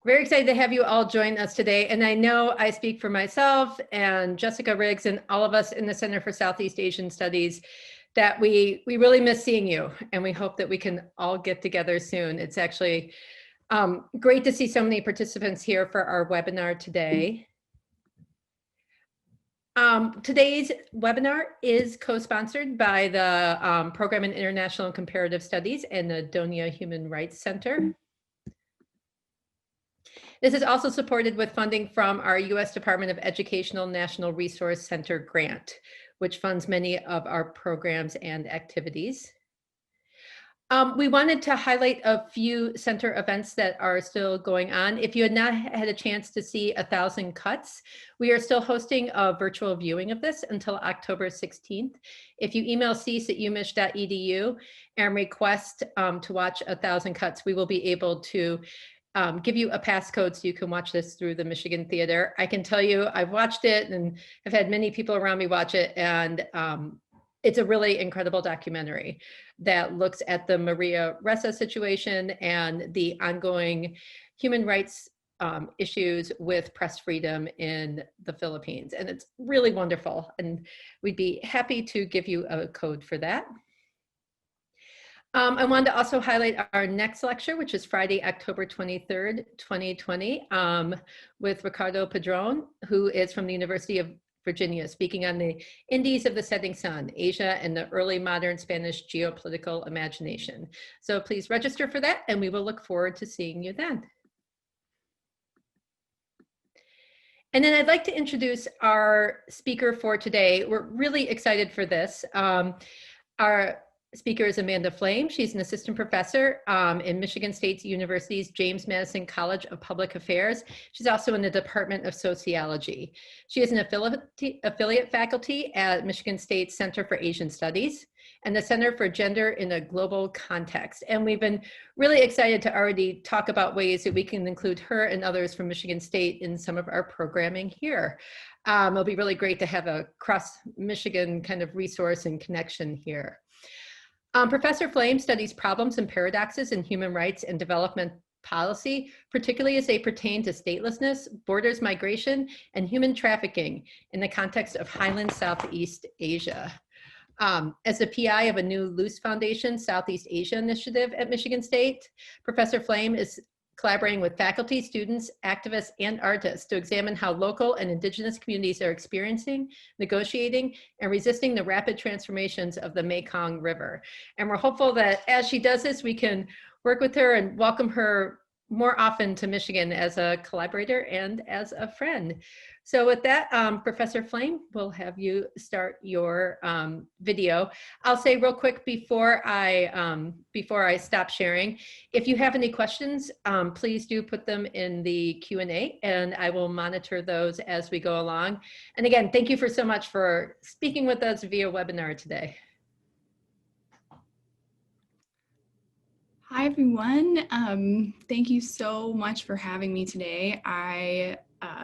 Very excited to have you all join us today. And I know I speak for myself and Jessica Riggs and all of us in the Center for Southeast Asian Studies that we really miss seeing you, and we hope that we can all get together soon. It's actually great to see so many participants here for our webinar today. Today's webinar is co-sponsored by the Program in International and Comparative Studies and the Donia Human Rights Center. This is also supported with funding from our U.S. Department of Educational National Resource Center grant, which funds many of our programs and activities. We wanted to highlight a few center events that are still going on. If you had not had a chance to see 1,000 Cuts, we are still hosting a virtual viewing of this until October 16th. If you email cease@umich.edu and request to watch 1,000 Cuts, we will be able to give you a passcode so you can watch this through the Michigan Theater. I can tell you I've watched it and have had many people around me watch it, and it's a really incredible documentary that looks at the Maria Ressa situation and the ongoing human rights issues with press freedom in the Philippines. And it's really wonderful, and we'd be happy to give you a code for that. I wanted to also highlight our next lecture, which is Friday, October 23rd, 2020, with Ricardo Padron, who is from the University of Virginia, speaking on the Indies of the Setting Sun, Asia and the Early Modern Spanish Geopolitical Imagination. So please register for that, and we will look forward to seeing you then. And then I'd like to introduce our speaker for today. We're really excited for this. Our speaker is Amanda Flaim. She's an assistant professor in Michigan State University's James Madison College of Public Affairs. She's also in the Department of Sociology. She is an affiliate faculty at Michigan State Center for Asian Studies and the Center for Gender in a Global Context. And we've been really excited to already talk about ways that we can include her and others from Michigan State in some of our programming here. It'll be really great to have a cross-Michigan kind of resource and connection here. Professor Flaim studies problems and paradoxes in human rights and development policy, particularly as they pertain to statelessness, borders migration, and human trafficking in the context of Highlands Southeast Asia. As the PI of a new Luce Foundation Southeast Asia initiative at Michigan State, Professor Flaim is collaborating with faculty, students, activists, and artists to examine how local and indigenous communities are experiencing, negotiating, and resisting the rapid transformations of the Mekong River. And we're hopeful that as she does this, we can work with her and welcome her more often to Michigan as a collaborator and as a friend. So with that, Professor Flaim, we'll have you start your video. I'll say real quick before I stop sharing, if you have any questions, please do put them in the Q&A, and I will monitor those as we go along. And again, thank you so much for speaking with us via webinar today. Hi, everyone. Thank you so much for having me today.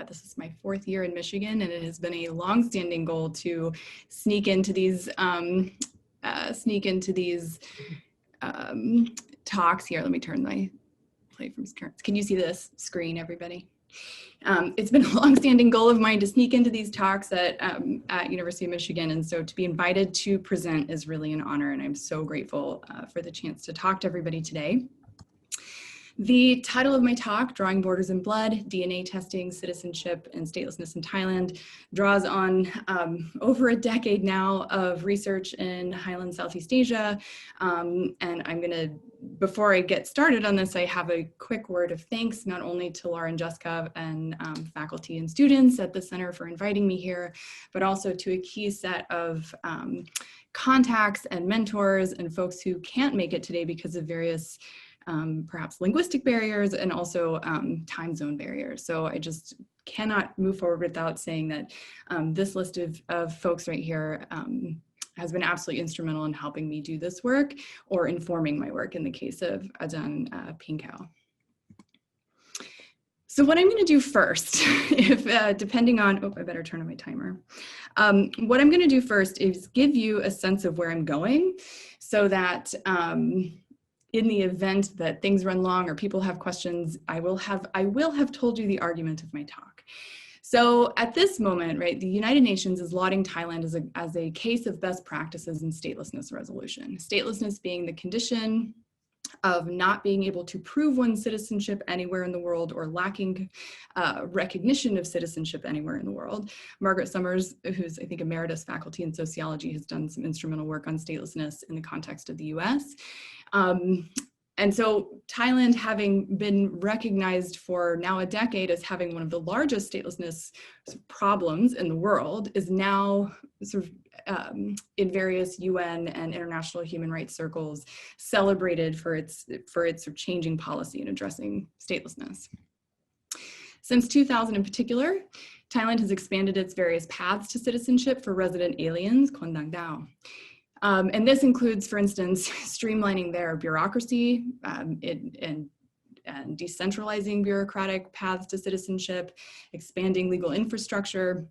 This is my 4th year in Michigan, and it has been a long-standing goal to sneak into these talks here. Let me turn my play from screen. Can you see this screen, everybody? It's been a long-standing goal of mine to sneak into these talks at University of Michigan, and so to be invited to present is really an honor, and I'm so grateful for the chance to talk to everybody today. The title of my talk, Drawing Borders in Blood, DNA Testing, Citizenship, and Statelessness in Thailand, draws on over a decade now of research in Highlands, Southeast Asia. And I'm gonna, before I get started on this, I have a quick word of thanks, not only to Laura and Jessica and faculty and students at the center for inviting me here, but also to a key set of contacts and mentors and folks who can't make it today because of various perhaps linguistic barriers and also time zone barriers. So I just cannot move forward without saying that this list of folks right here has been absolutely instrumental in helping me do this work or informing my work in the case of Adan Pinkau. So what I'm going to do first, if depending on, oh, I better turn on my timer. What I'm going to do first is give you a sense of where I'm going so that in the event that things run long or people have questions, I will have told you the argument of my talk. So at this moment, right, the United Nations is lauding Thailand as a case of best practices in statelessness resolution. Statelessness being the condition of not being able to prove one's citizenship anywhere in the world or lacking recognition of citizenship anywhere in the world. Margaret Summers, who's I think emeritus faculty in sociology, has done some instrumental work on statelessness in the context of the US. And so Thailand, having been recognized for now a decade as having one of the largest statelessness problems in the world, is now sort of in various UN and international human rights circles celebrated for its sort of changing policy in addressing statelessness. Since 2000 in particular, Thailand has expanded its various paths to citizenship for resident aliens, Kondang Dao. And this includes, for instance, streamlining their bureaucracy and decentralizing bureaucratic paths to citizenship, expanding legal infrastructure,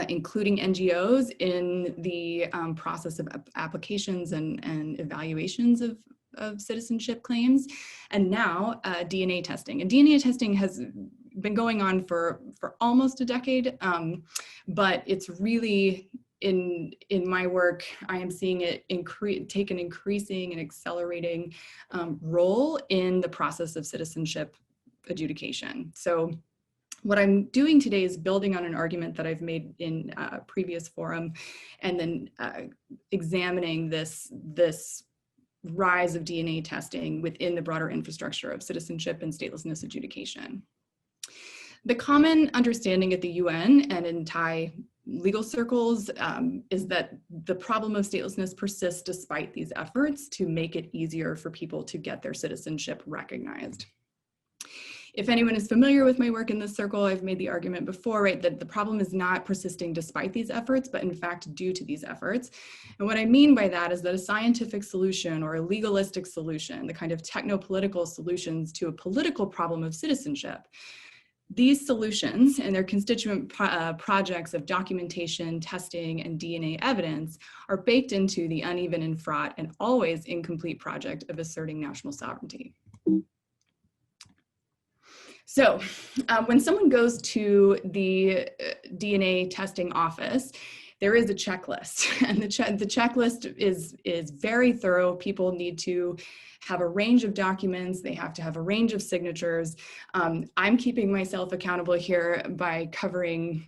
including NGOs in the process of applications and evaluations of citizenship claims, and now DNA testing. And DNA testing has been going on for almost a decade, but it's really, in my work, I am seeing it take an increasing and accelerating role in the process of citizenship adjudication. So what I'm doing today is building on an argument that I've made in a previous forum, and then examining this rise of DNA testing within the broader infrastructure of citizenship and statelessness adjudication. The common understanding at the UN and in Thai legal circles is that the problem of statelessness persists despite these efforts to make it easier for people to get their citizenship recognized. If anyone is familiar with my work in this circle, I've made the argument before, right, that the problem is not persisting despite these efforts, but in fact due to these efforts. And what I mean by that is that a scientific solution or a legalistic solution, the kind of techno-political solutions to a political problem of citizenship, these solutions and their constituent projects of documentation, testing, and DNA evidence are baked into the uneven and fraught and always incomplete project of asserting national sovereignty. So when someone goes to the DNA testing office, there is a checklist, and the checklist is very thorough. People need to have a range of documents. They have to have a range of signatures. I'm keeping myself accountable here by covering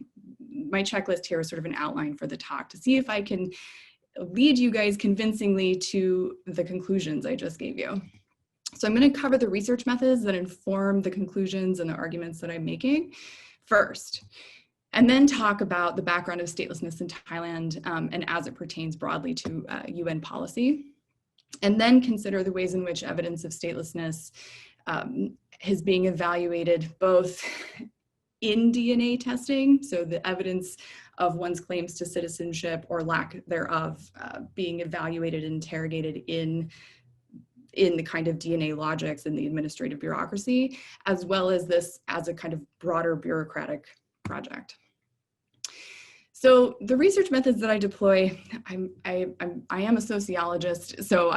my checklist here as sort of an outline for the talk to see if I can lead you guys convincingly to the conclusions I just gave you. So I'm going to cover the research methods that inform the conclusions and the arguments that I'm making first, and then talk about the background of statelessness in Thailand and as it pertains broadly to UN policy, and then consider the ways in which evidence of statelessness is being evaluated both in DNA testing, so the evidence of one's claims to citizenship or lack thereof being evaluated and interrogated in the kind of DNA logics and the administrative bureaucracy, as well as this as a kind of broader bureaucratic project. So the research methods that I deploy, I am a sociologist, so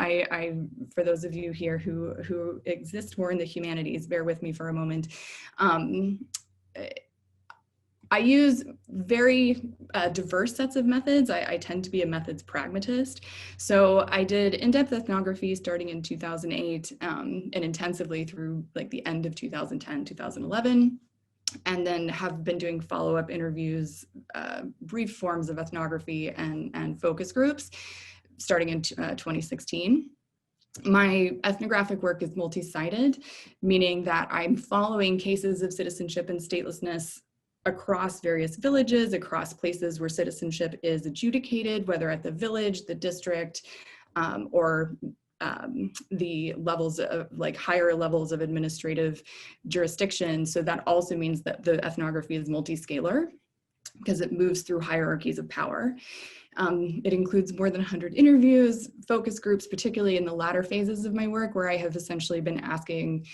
for those of you here who exist more in the humanities, bear with me for a moment. I use very diverse sets of methods. I tend to be a methods pragmatist. So I did in-depth ethnography starting in 2008 and intensively through like the end of 2010, 2011. And then have been doing follow-up interviews, brief forms of ethnography and focus groups starting in 2016. My ethnographic work is multi-sided, meaning that I'm following cases of citizenship and statelessness across various villages, across places where citizenship is adjudicated, whether at the village, the district, or the levels of like higher levels of administrative jurisdiction. So that also means that the ethnography is multi-scalar because it moves through hierarchies of power. It includes more than 100 interviews, focus groups, particularly in the latter phases of my work, where I have essentially been asking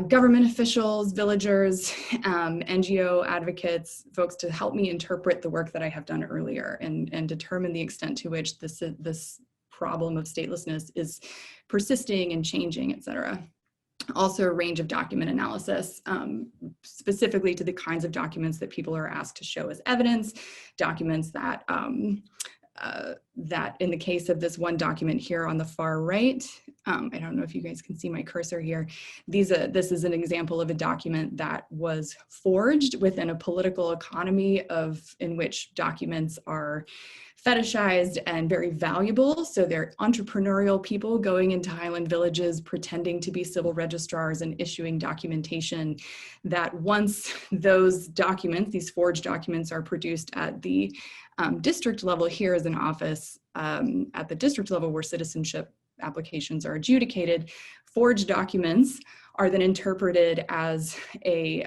government officials, villagers, NGO advocates, folks to help me interpret the work that I have done earlier and determine the extent to which this problem of statelessness is persisting and changing, et cetera. Also a range of document analysis, specifically to the kinds of documents that people are asked to show as evidence, documents that, that in the case of this one document here on the far right, I don't know if you guys can see my cursor here. This is an example of a document that was forged within a political economy in which documents are fetishized and very valuable. So they're entrepreneurial people going into Highland villages, pretending to be civil registrars and issuing documentation that once those documents, these forged documents, are produced at the district level, here is an office at the district level where citizenship applications are adjudicated, forged documents are then interpreted as a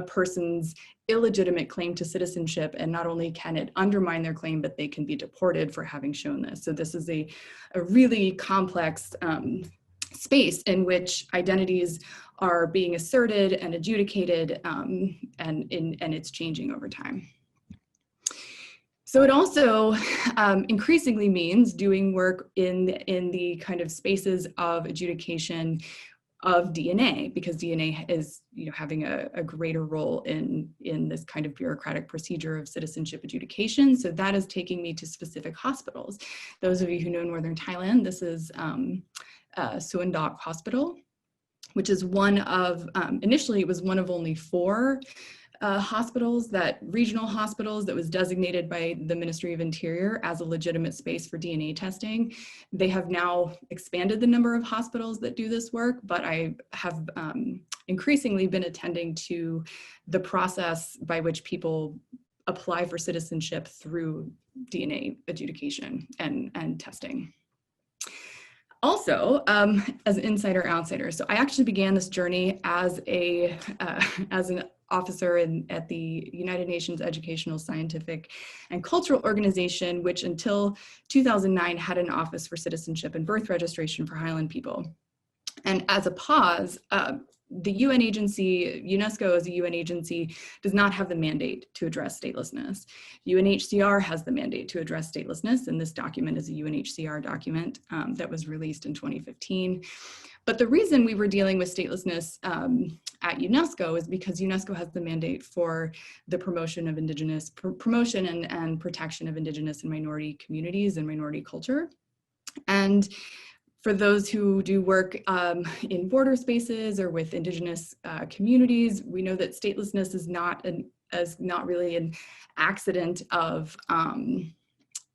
person's illegitimate claim to citizenship, and not only can it undermine their claim, but they can be deported for having shown this. So this is a really complex space in which identities are being asserted and adjudicated, and it's changing over time. So it also increasingly means doing work in the kind of spaces of adjudication of DNA, because DNA is, having a greater role in this kind of bureaucratic procedure of citizenship adjudication. So that is taking me to specific hospitals. Those of you who know Northern Thailand, this is Suandok Hospital, which is one of, initially it was one of only 4 regional hospitals that was designated by the Ministry of Interior as a legitimate space for DNA testing. They have now expanded the number of hospitals that do this work, but I have increasingly been attending to the process by which people apply for citizenship through DNA adjudication and testing. Also, as an insider-outsider, so I actually began this journey as an officer at the United Nations Educational, Scientific, and Cultural Organization, which until 2009 had an office for citizenship and birth registration for Highland people. And as a pause, the UN agency, UNESCO as a UN agency, does not have the mandate to address statelessness. UNHCR has the mandate to address statelessness, and this document is a UNHCR document that was released in 2015. But the reason we were dealing with statelessness at UNESCO is because UNESCO has the mandate for the promotion of promotion and protection of Indigenous and minority communities and minority culture. And for those who do work in border spaces or with Indigenous communities, we know that statelessness is not really an accident of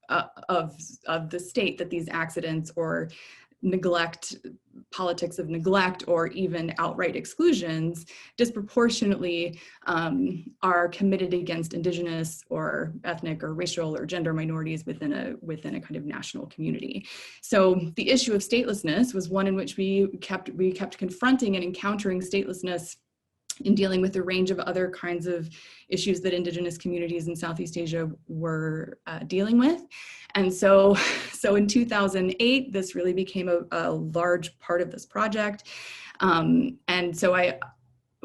the state, that these accidents or politics of neglect, or even outright exclusions disproportionately are committed against Indigenous or ethnic or racial or gender minorities within a kind of national community. So the issue of statelessness was one in which we kept confronting and encountering statelessness in dealing with a range of other kinds of issues that Indigenous communities in Southeast Asia were dealing with. And so in 2008, this really became a large part of this project. And so I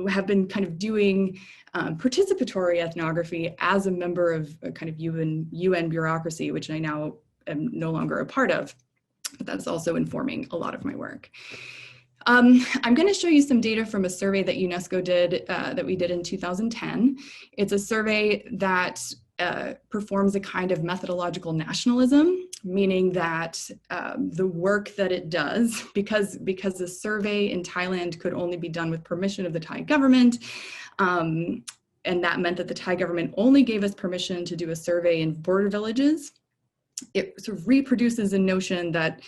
have been kind of doing participatory ethnography as a member of a kind of UN bureaucracy, which I now am no longer a part of, but that's also informing a lot of my work. I'm going to show you some data from a survey that UNESCO did, that we did in 2010. It's a survey that performs a kind of methodological nationalism, meaning that the work that it does, because the survey in Thailand could only be done with permission of the Thai government, and that meant that the Thai government only gave us permission to do a survey in border villages. It sort of reproduces a notion that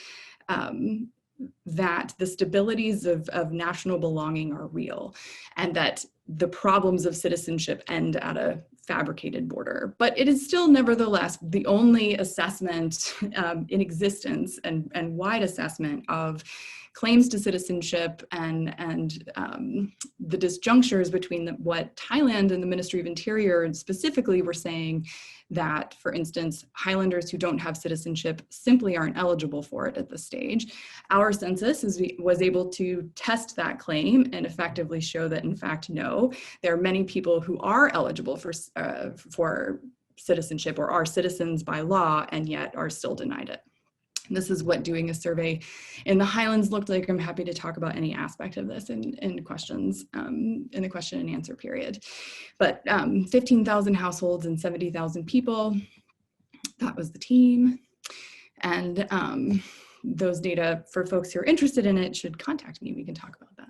that the stabilities of national belonging are real, and that the problems of citizenship end at a fabricated border. But it is still nevertheless the only assessment in existence and wide assessment of claims to citizenship and the disjunctures between what Thailand and the Ministry of Interior specifically were saying, that, for instance, Highlanders who don't have citizenship simply aren't eligible for it at this stage. Our census was able to test that claim and effectively show that, in fact, no, there are many people who are eligible for citizenship or are citizens by law and yet are still denied it. This is what doing a survey in the Highlands looked like. I'm happy to talk about any aspect of this in questions in the question and answer period. But 15,000 households and 70,000 people, that was the team. And those data, for folks who are interested in it, should contact me. We can talk about that.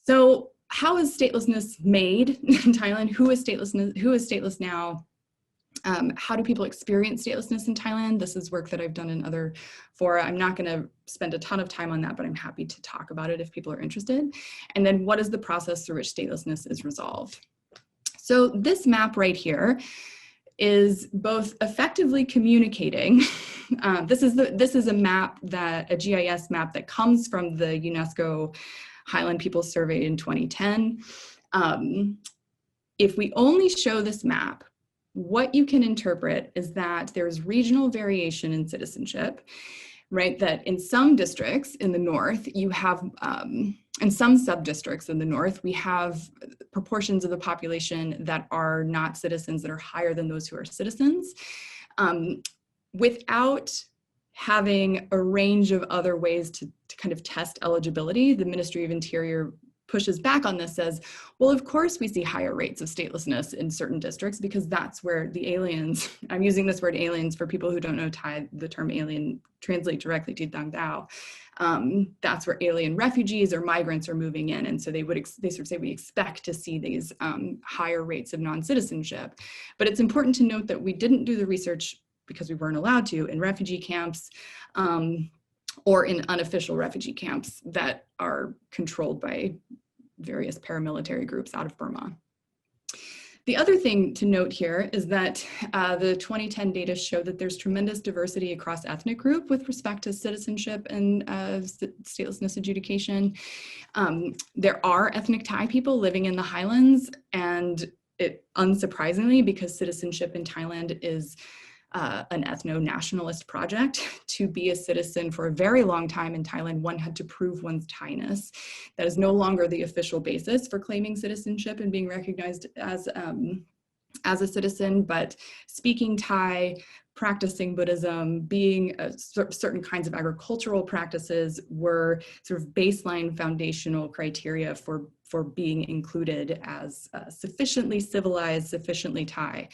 So how is statelessness made in Thailand? Who is stateless now? How do people experience statelessness in Thailand? This is work that I've done in other fora. I'm not going to spend a ton of time on that, but I'm happy to talk about it if people are interested. And then what is the process through which statelessness is resolved? So this map right here is both effectively communicating. This is a map, a GIS map that comes from the UNESCO Highland People Survey in 2010. If we only show this map, what you can interpret is that there's regional variation in citizenship, right? That in some districts in the north, you have, in some sub-districts in the north, we have proportions of the population that are not citizens that are higher than those who are citizens, without having a range of other ways to kind of test eligibility. The Ministry of Interior pushes back on this, says, well, of course we see higher rates of statelessness in certain districts because that's where the aliens, I'm using this word aliens for people who don't know Thai, the term alien translates directly to Dang Dao. That's where alien refugees or migrants are moving in. And so they sort of say we expect to see these higher rates of non-citizenship. But it's important to note that we didn't do the research because we weren't allowed to in refugee camps, or in unofficial refugee camps that are controlled by various paramilitary groups out of Burma. The other thing to note here is that the 2010 data show that there's tremendous diversity across ethnic group with respect to citizenship and statelessness adjudication. There are ethnic Thai people living in the Highlands, and unsurprisingly, because citizenship in Thailand is an ethno-nationalist project. To be a citizen for a very long time in Thailand, one had to prove one's Thainess. That is no longer the official basis for claiming citizenship and being recognized as a citizen, but speaking Thai, practicing Buddhism, being certain kinds of agricultural practices were sort of baseline foundational criteria for being included as sufficiently civilized, sufficiently Thai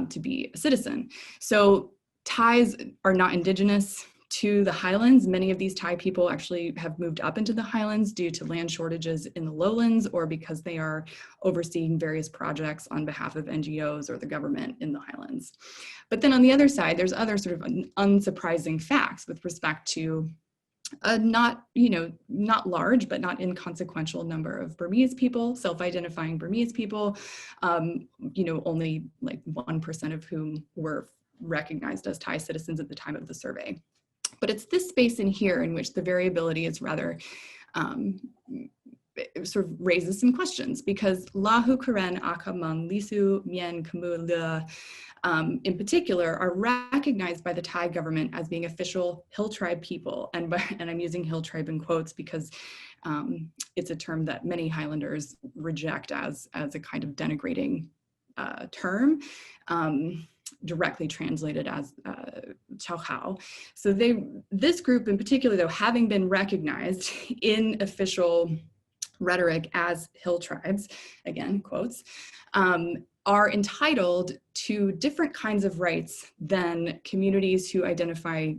to be a citizen. So Thais are not indigenous to the Highlands. Many of these Thai people actually have moved up into the Highlands due to land shortages in the lowlands, or because they are overseeing various projects on behalf of NGOs or the government in the Highlands. But then on the other side, there's other sort of unsurprising facts with respect to not large, but not inconsequential number of Burmese people, self-identifying Burmese people, only like 1% of whom were recognized as Thai citizens at the time of the survey. But it's this space in here in which the variability is rather, sort of raises some questions, because Lahu Karen Akamang Lisu Mien Kamu Le, in particular, are recognized by the Thai government as being official Hill Tribe people. And I'm using Hill Tribe in quotes because it's a term that many Highlanders reject as a kind of denigrating term. Directly translated as Chao Khao. So this group in particular, though, having been recognized in official rhetoric as Hill Tribes, again, quotes, are entitled to different kinds of rights than communities who identify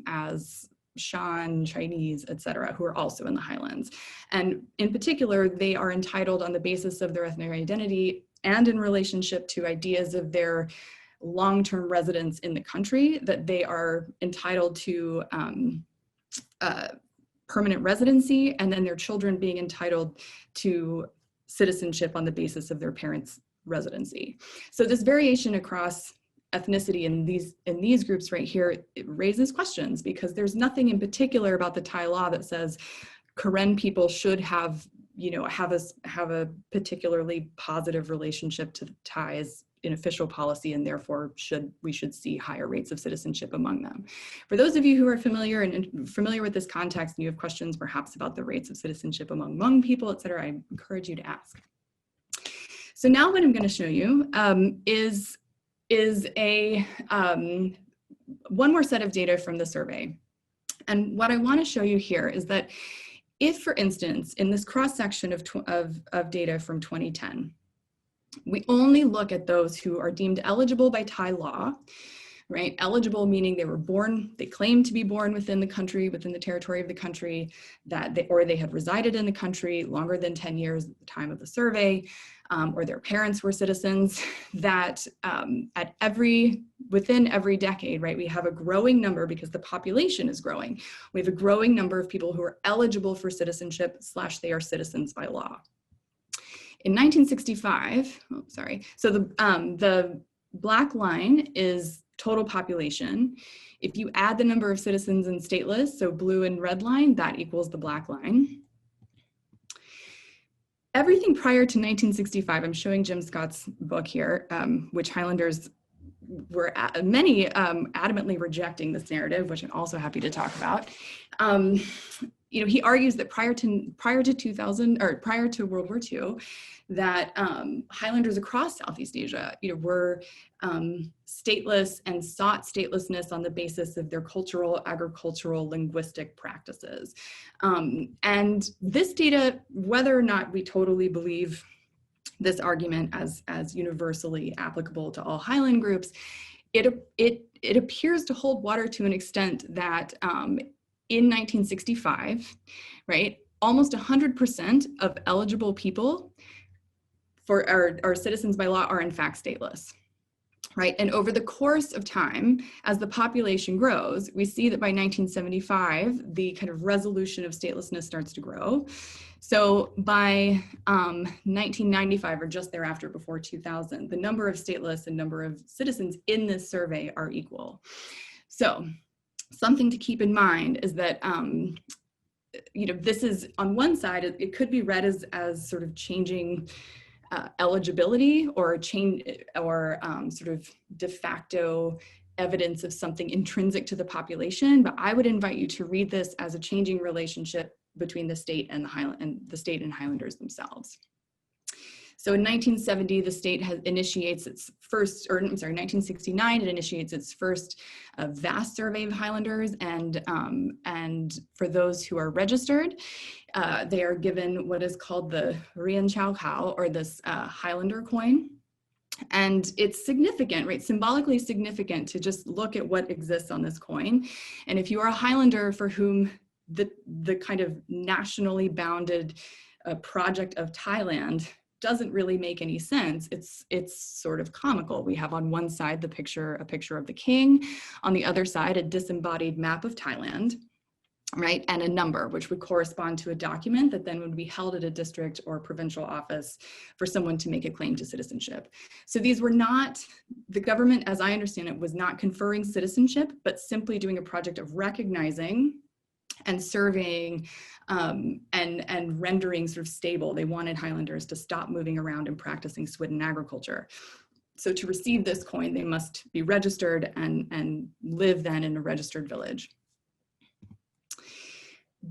as Shan, Chinese, etc., who are also in the Highlands. And in particular, they are entitled on the basis of their ethnic identity and in relationship to ideas of their long-term residence in the country, that they are entitled to permanent residency, and then their children being entitled to citizenship on the basis of their parents' residency. So this variation across ethnicity in these groups right here, it raises questions, because there's nothing in particular about the Thai law that says Karen people should have a particularly positive relationship to the Thais in official policy, and therefore we should see higher rates of citizenship among them. For those of you who are familiar with this context, and you have questions perhaps about the rates of citizenship among Hmong people, et cetera, I encourage you to ask. So now what I'm going to show you is a one more set of data from the survey. And what I want to show you here is that if, for instance, in this cross-section of data from 2010, we only look at those who are deemed eligible by Thai law, right? Eligible meaning they were born, they claim to be born within the country, within the territory of the country, or they had resided in the country longer than 10 years at the time of the survey, or their parents were citizens, that within every decade, right, we have a growing number because the population is growing. We have a growing number of people who are eligible for citizenship / they are citizens by law. In 1965, so the black line is total population. If you add the number of citizens and stateless, so blue and red line, that equals the black line. Everything prior to 1965, I'm showing Jim Scott's book here, which Highlanders were many adamantly rejecting this narrative, which I'm also happy to talk about. You know, he argues that prior to 2000, or prior to World War II, that Highlanders across Southeast Asia, you know, were stateless and sought statelessness on the basis of their cultural, agricultural, linguistic practices. And this data, whether or not we totally believe this argument as universally applicable to all Highland groups, it appears to hold water to an extent that in 1965, right, almost 100% of eligible people for our citizens by law are in fact stateless, right? And over the course of time, as the population grows, we see that by 1975, the kind of resolution of statelessness starts to grow. So by 1995, or just thereafter, before 2000, the number of stateless and number of citizens in this survey are equal. So something to keep in mind is that, you know, this is, on one side, it could be read as sort of changing eligibility or change, or sort of de facto evidence of something intrinsic to the population. But I would invite you to read this as a changing relationship between the state and the state and Highlanders themselves. So in 1970, the state initiates its first, or I'm sorry, 1969, it initiates its first vast survey of Highlanders, and for those who are registered, they are given what is called the Rian Chao Khao, or this Highlander coin. And it's significant, right? Symbolically significant to just look at what exists on this coin. And if you are a Highlander for whom the kind of nationally bounded project of Thailand doesn't really make any sense, it's sort of comical. We have on one side a picture of the king, on the other side a disembodied map of Thailand, right, and a number which would correspond to a document that then would be held at a district or provincial office for someone to make a claim to citizenship. So these were not, the government, as I understand it, was not conferring citizenship, but simply doing a project of recognizing and surveying and rendering sort of stable. They wanted Highlanders to stop moving around and practicing swidden agriculture. So to receive this coin, they must be registered and live then in a registered village.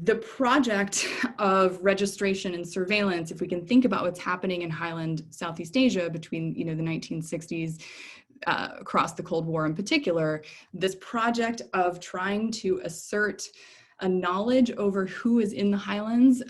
The project of registration and surveillance, if we can think about what's happening in Highland, Southeast Asia between, you know, the 1960s, across the Cold War in particular, this project of trying to assert a knowledge over who is in the Highlands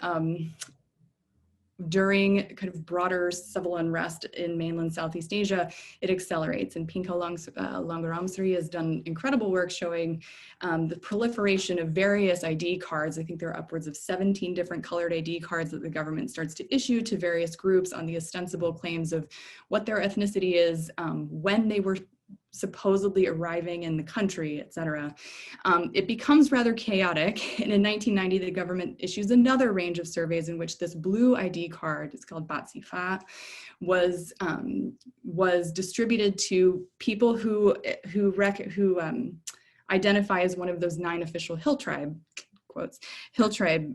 during kind of broader civil unrest in mainland Southeast Asia, it accelerates. And Pinko Longaramsri has done incredible work showing the proliferation of various ID cards. I think there are upwards of 17 different colored ID cards that the government starts to issue to various groups on the ostensible claims of what their ethnicity is, when they were supposedly arriving in the country, et cetera. It becomes rather chaotic. And in 1990, the government issues another range of surveys in which this blue ID card, it's called Batsifa, was distributed to people who identify as one of those 9 official hill tribe, quotes, hill tribe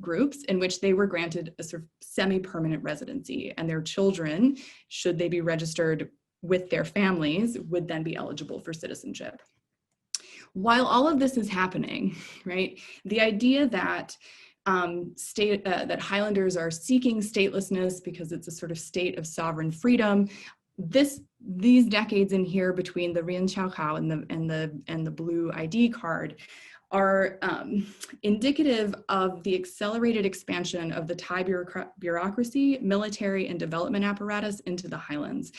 groups, in which they were granted a sort of semi-permanent residency, and their children, should they be registered with their families, would then be eligible for citizenship. While all of this is happening, right, the idea that that Highlanders are seeking statelessness because it's a sort of state of sovereign freedom these decades in here between the Rian Chao Kao and the blue ID card are indicative of the accelerated expansion of the Thai bureaucracy, military, and development apparatus into the highlands.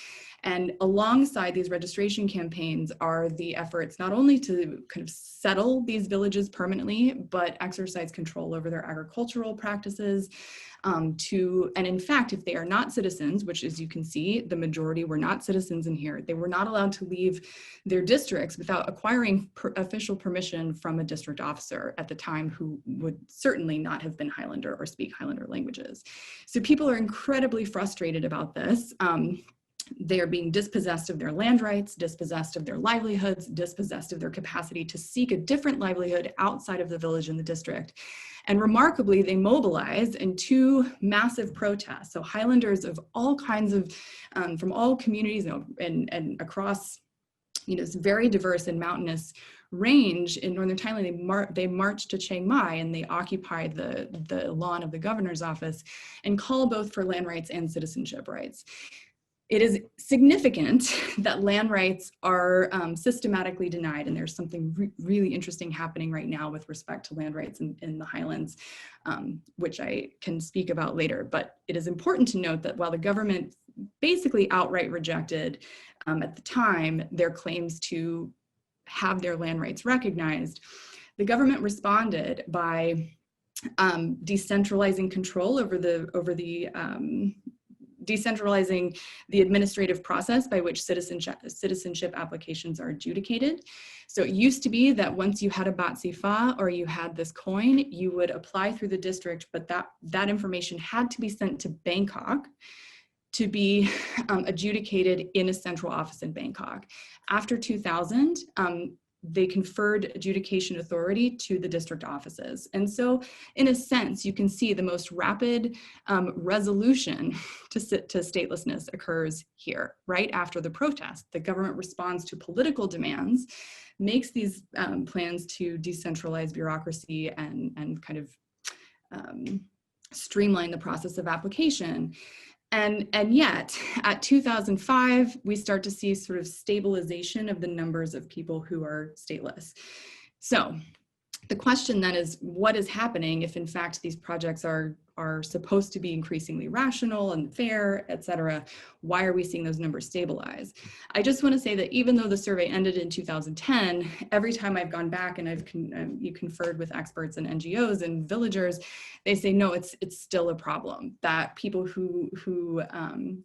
And alongside these registration campaigns are the efforts not only to kind of settle these villages permanently, but exercise control over their agricultural practices, and in fact, if they are not citizens, which as you can see, the majority were not citizens in here, they were not allowed to leave their districts without acquiring official permission from a district officer at the time, who would certainly not have been Highlander or speak Highlander languages. So people are incredibly frustrated about this. They are being dispossessed of their land rights, dispossessed of their livelihoods, dispossessed of their capacity to seek a different livelihood outside of the village and the district. And remarkably, they mobilize in two massive protests. So Highlanders of all kinds of, from all communities and across, this very diverse and mountainous range in northern Thailand, they march to Chiang Mai and they occupy the lawn of the governor's office and call both for land rights and citizenship rights. It is significant that land rights are systematically denied, and there's something really interesting happening right now with respect to land rights in the Highlands, which I can speak about later. But it is important to note that while the government basically outright rejected at the time their claims to have their land rights recognized, the government responded by decentralizing control decentralizing the administrative process by which citizenship applications are adjudicated. So it used to be that once you had a bat sifa or you had this coin, you would apply through the district, but that information had to be sent to Bangkok to be adjudicated in a central office in Bangkok. After 2000, they conferred adjudication authority to the district offices. And so in a sense, you can see the most rapid resolution to statelessness occurs here, right after the protest. The government responds to political demands, makes these plans to decentralize bureaucracy and kind of streamline the process of application. And yet, at 2005, we start to see sort of stabilization of the numbers of people who are stateless. So the question then is, what is happening if in fact these projects are supposed to be increasingly rational and fair, et cetera? Why are we seeing those numbers stabilize? I just want to say that even though the survey ended in 2010, every time I've gone back and I've conferred with experts and NGOs and villagers, they say, no, it's still a problem, that people who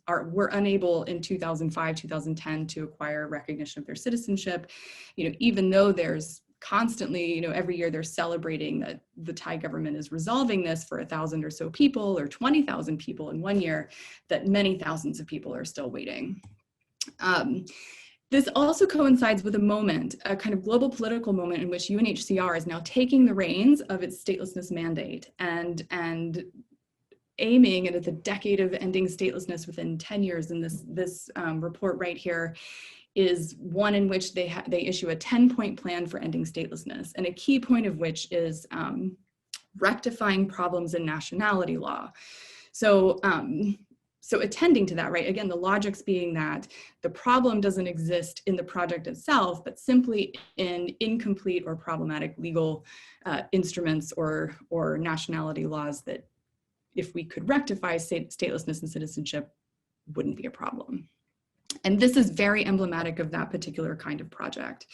were unable in 2005, 2010 to acquire recognition of their citizenship, even though there's constantly, every year they're celebrating that the Thai government is resolving this for 1,000 or so people or 20,000 people in 1 year, that many thousands of people are still waiting. This also coincides with a kind of global political moment in which UNHCR is now taking the reins of its statelessness mandate and aiming at the decade of ending statelessness within 10 years. And this report right here is one in which they issue a 10-point plan for ending statelessness, and a key point of which is rectifying problems in nationality law. So attending to that, right? Again, the logics being that the problem doesn't exist in the project itself, but simply in incomplete or problematic legal instruments or nationality laws that, if we could rectify statelessness and citizenship, wouldn't be a problem. And this is very emblematic of that particular kind of project,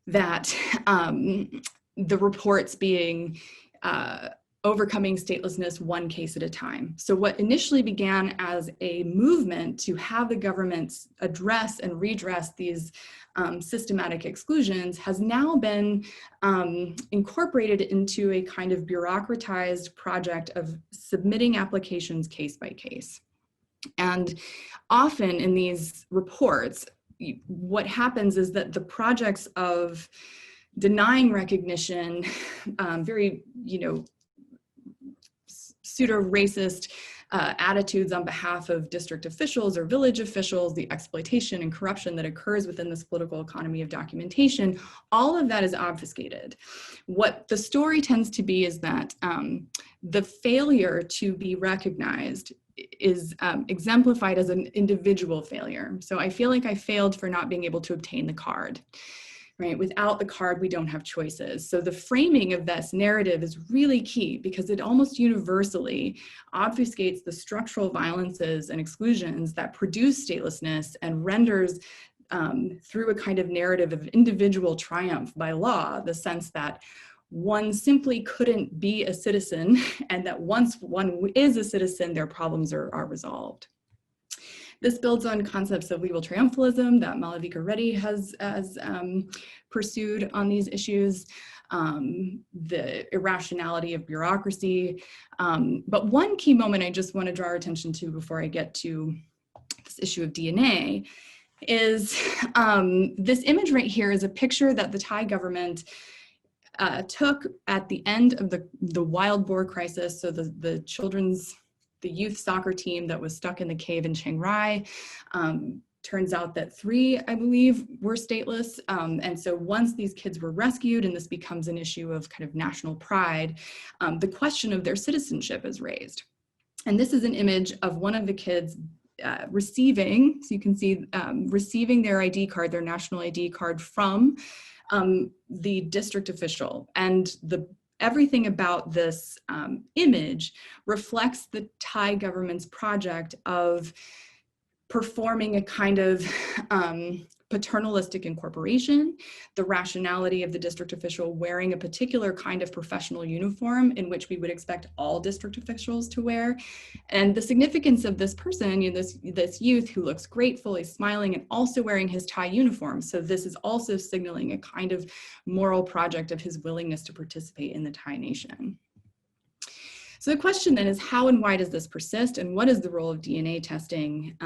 that the reports being overcoming statelessness one case at a time. So what initially began as a movement to have the governments address and redress these systematic exclusions has now been incorporated into a kind of bureaucratized project of submitting applications case by case. And often in these reports, what happens is that the projects of denying recognition, very, pseudo-racist attitudes on behalf of district officials or village officials, the exploitation and corruption that occurs within this political economy of documentation, all of that is obfuscated. What the story tends to be is that the failure to be recognized is exemplified as an individual failure. So I feel like I failed for not being able to obtain the card, right? Without the card, we don't have choices. So the framing of this narrative is really key because it almost universally obfuscates the structural violences and exclusions that produce statelessness and renders through a kind of narrative of individual triumph by law, the sense that one simply couldn't be a citizen and that once one is a citizen, their problems are resolved. This builds on concepts of legal triumphalism that Malavika Reddy has pursued on these issues, the irrationality of bureaucracy. But one key moment I just want to draw our attention to before I get to this issue of DNA is this image right here is a picture that the Thai government took at the end of the wild boar crisis. So the youth soccer team that was stuck in the cave in Chiang Rai. Turns out that 3, I believe, were stateless. And so once these kids were rescued, and this becomes an issue of kind of national pride, the question of their citizenship is raised. And this is an image of one of the kids receiving, so you can see, receiving their ID card, their national ID card from the district official. And everything about this image reflects the Thai government's project of performing a kind of paternalistic incorporation, the rationality of the district official wearing a particular kind of professional uniform in which we would expect all district officials to wear, and the significance of this person, this youth who looks grateful, he's smiling, and also wearing his Thai uniform. So this is also signaling a kind of moral project of his willingness to participate in the Thai nation. So the question then is, how and why does this persist, and what is the role of DNA testing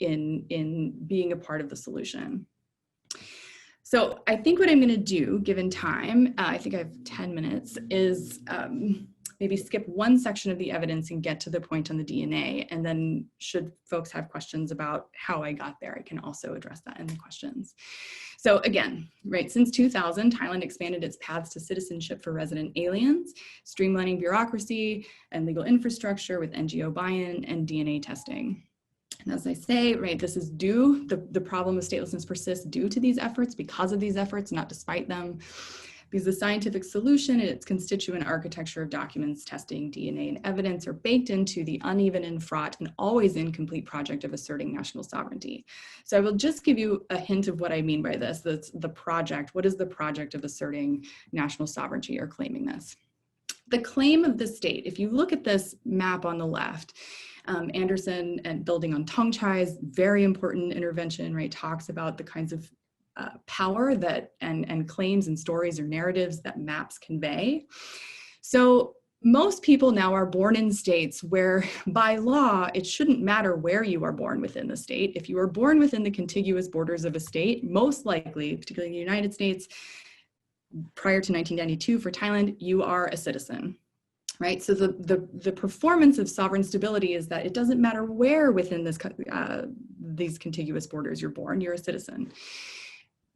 in being a part of the solution? So I think what I'm going to do, given time, I think I have 10 minutes, is maybe skip one section of the evidence and get to the point on the DNA. And then should folks have questions about how I got there, I can also address that in the questions. So again, right, since 2000, Thailand expanded its paths to citizenship for resident aliens, streamlining bureaucracy and legal infrastructure with NGO buy-in and DNA testing. And as I say, right, this is due, the problem of statelessness persists due to these efforts, because of these efforts, not despite them. Because the scientific solution and its constituent architecture of documents, testing, DNA, and evidence are baked into the uneven and fraught and always incomplete project of asserting national sovereignty. So I will just give you a hint of what I mean by this. That's the project. What is the project of asserting national sovereignty or claiming this? The claim of the state, if you look at this map on the left, Anderson, and building on Tongchai's very important intervention, right, talks about the kinds of power that and claims and stories or narratives that maps convey. So most people now are born in states where by law, it shouldn't matter where you are born within the state. If you are born within the contiguous borders of a state, most likely, particularly in the United States, prior to 1992 for Thailand, you are a citizen. Right, so the performance of sovereign stability is that it doesn't matter where within this these contiguous borders you're born, you're a citizen.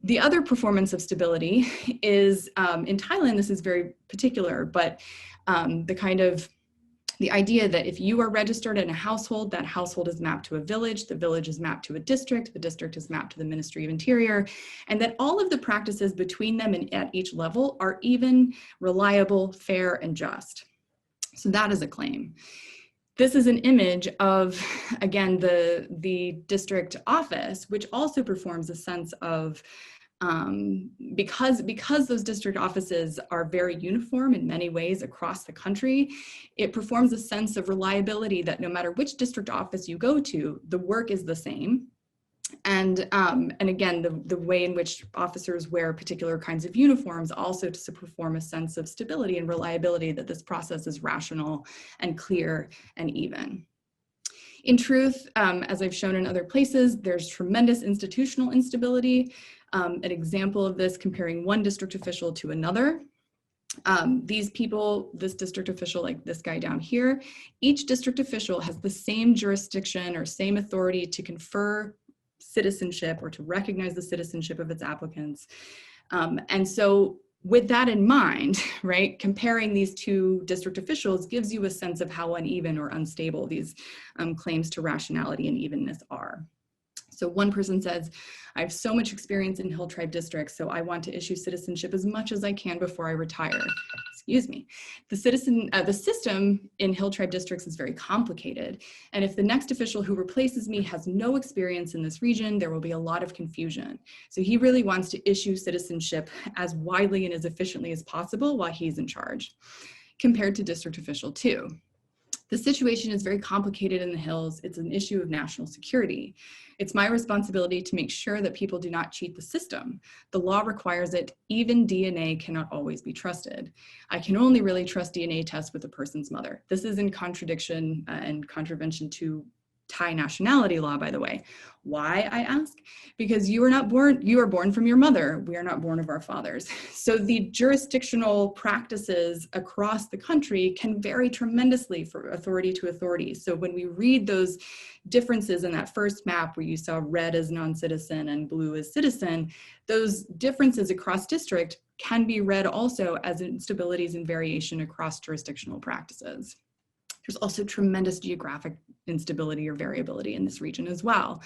The other performance of stability is, in Thailand, this is very particular, but the idea that if you are registered in a household, that household is mapped to a village, the village is mapped to a district, the district is mapped to the Ministry of Interior, and that all of the practices between them and at each level are even, reliable, fair, and just. So that is a claim. This is an image of, again, the district office, which also performs a sense of, because those district offices are very uniform in many ways across the country, it performs a sense of reliability that no matter which district office you go to, the work is the same. And again, the way in which officers wear particular kinds of uniforms also to perform a sense of stability and reliability that this process is rational and clear and even. In truth, as I've shown in other places, there's tremendous institutional instability. An example of this, comparing one district official to another. These people, this district official, like this guy down here, each district official has the same jurisdiction or same authority to confer citizenship or to recognize the citizenship of its applicants. And so with that in mind, right, comparing these two district officials gives you a sense of how uneven or unstable these claims to rationality and evenness are. So one person says, I have so much experience in Hill Tribe districts, so I want to issue citizenship as much as I can before I retire. Excuse me. The system in Hill Tribe districts is very complicated. And if the next official who replaces me has no experience in this region, there will be a lot of confusion. So he really wants to issue citizenship as widely and as efficiently as possible while he's in charge, compared to District Official 2. The situation is very complicated in the Hills. It's an issue of national security. It's my responsibility to make sure that people do not cheat the system. The law requires it. Even DNA cannot always be trusted. I can only really trust DNA tests with a person's mother. This is in contradiction and contravention to Thai nationality law, by the way. Why, I ask? Because you are born from your mother. We are not born of our fathers. So the jurisdictional practices across the country can vary tremendously from authority to authority. So when we read those differences in that first map where you saw red as non-citizen and blue as citizen, those differences across district can be read also as instabilities and variation across jurisdictional practices. There's also tremendous geographic instability or variability in this region as well.